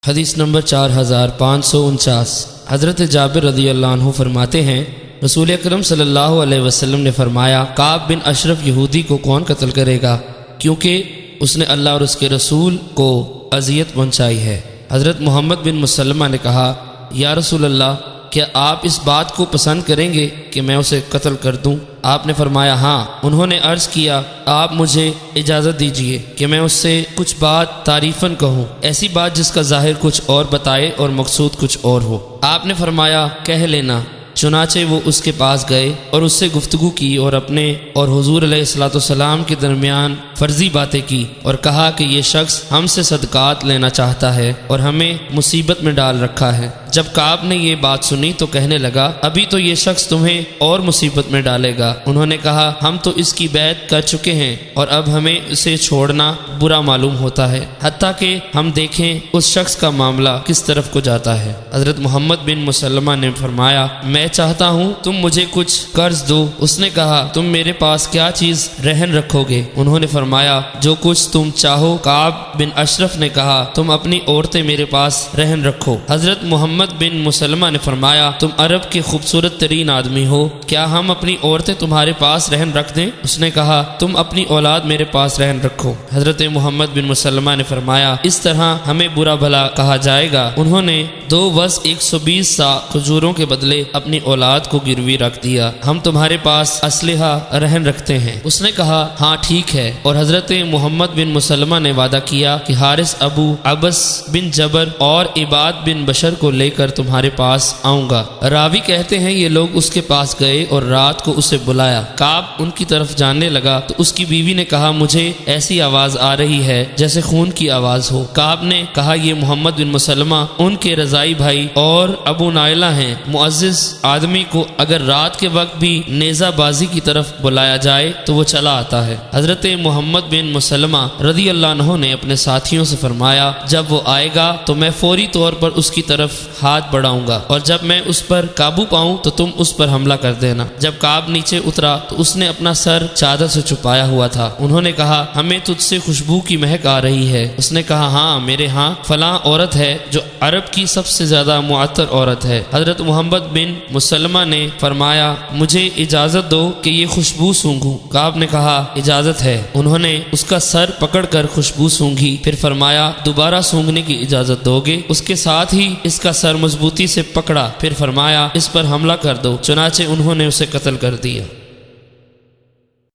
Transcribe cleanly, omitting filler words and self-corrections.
حدیث نمبر 4549۔ حضرت جابر رضی اللہ عنہ فرماتے ہیں رسول اکرم صلی اللہ علیہ وسلم نے فرمایا کعب بن اشرف یہودی کو کون قتل کرے گا، کیونکہ اس نے اللہ اور اس کے رسول کو اذیت پہنچائی ہے۔ حضرت محمد بن مسلمہ نے کہا یا رسول اللہ، کیا آپ اس بات کو پسند کریں گے کہ میں اسے قتل کر دوں؟ آپ نے فرمایا ہاں۔ انہوں نے عرض کیا آپ مجھے اجازت دیجئے کہ میں اس سے کچھ بات تعریفاً کہوں، ایسی بات جس کا ظاہر کچھ اور بتائے اور مقصود کچھ اور ہو۔ آپ نے فرمایا کہہ لینا۔ چنانچہ وہ اس کے پاس گئے اور اس سے گفتگو کی اور اپنے اور حضور علیہ الصلوۃ والسلام کے درمیان فرضی باتیں کی، اور کہا کہ یہ شخص ہم سے صدقات لینا چاہتا ہے اور ہمیں مصیبت میں ڈال رکھا ہے۔ جب کعب نے یہ بات سنی تو کہنے لگا ابھی تو یہ شخص تمہیں اور مصیبت میں ڈالے گا۔ انہوں نے کہا ہم تو اس کی بیعت کر چکے ہیں اور اب ہمیں اسے چھوڑنا برا معلوم ہوتا ہے، حتیٰ کہ ہم دیکھیں اس شخص کا معاملہ کس طرف کو جاتا ہے۔ حضرت محمد بن مسلمہ نے فرمایا میں چاہتا ہوں تم مجھے کچھ قرض دو۔ اس نے کہا تم میرے پاس کیا چیز رہن رکھو گے؟ انہوں نے فرمایا جو کچھ تم چاہو۔ کعب بن اشرف نے کہا تم اپنی عورتیں میرے پاس رہن رکھو۔ حضرت محمد بن مسلمہ نے فرمایا تم عرب کے خوبصورت ترین آدمی ہو، کیا ہم اپنی عورتیں تمہارے پاس رہن رکھ دیں؟ اس نے کہا تم اپنی اولاد میرے پاس رہن رکھو۔ حضرت محمد بن مسلمہ نے فرمایا اس طرح ہمیں برا بھلا کہا جائے گا۔ انہوں نے 2 وز 120 سا کھجوروں کے بدلے اپنی اولاد کو گروی رکھ دیا، ہم تمہارے پاس اسلحہ رہن رکھتے ہیں۔ اس نے کہا ہاں ٹھیک ہے، اور حضرت محمد بن مسلمہ نے وعدہ کیا کہ حارث ابو عبس بن جبر اور عباد بن بشر کو لے کر تمہارے پاس آؤں گا۔ راوی کہتے ہیں یہ لوگ اس کے پاس گئے اور رات کو اسے بلایا۔ کعب ان کی طرف جانے لگا تو اس کی بیوی نے کہا مجھے ایسی آواز آ رہی ہے جیسے خون کی آواز ہو۔ کعب نے کہا یہ محمد بن مسلمہ ان کے رضائی بھائی اور ابو نائلہ ہیں۔ معزز آدمی کو اگر رات کے وقت بھی نیزہ بازی کی طرف بلایا جائے تو وہ چلا آتا ہے۔ حضرت محمد بن مسلمہ رضی اللہ عنہ نے اپنے ساتھیوں سے فرمایا جب وہ آئے گا تو میں فوری طور پر اس کی طرف ہاتھ بڑھاؤں گا، اور جب میں اس پر قابو پاؤں تو تم اس پر حملہ کر دینا۔ جب کعب نیچے اترا تو اس نے اپنا سر چادر سے چھپایا ہوا تھا۔ انہوں نے کہا ہمیں تجھ سے خوشبو کی مہک آ رہی ہے۔ اس نے کہا ہاں میرے ہاں فلاں عورت ہے جو عرب کی سب سے زیادہ معطر عورت ہے۔ حضرت محمد بن مسلمہ نے فرمایا مجھے اجازت دو کہ یہ خوشبو سونگھوں۔ کعب نے کہا اجازت ہے۔ انہوں نے اس کا سر پکڑ کر خوشبو سونگھی، پھر فرمایا دوبارہ سونگھنے کی اجازت دو گے؟ اس کے ساتھ ہی اس کا سر مضبوطی سے پکڑا، پھر فرمایا اس پر حملہ کر دو۔ چنانچہ انہوں نے اسے قتل کر دیا۔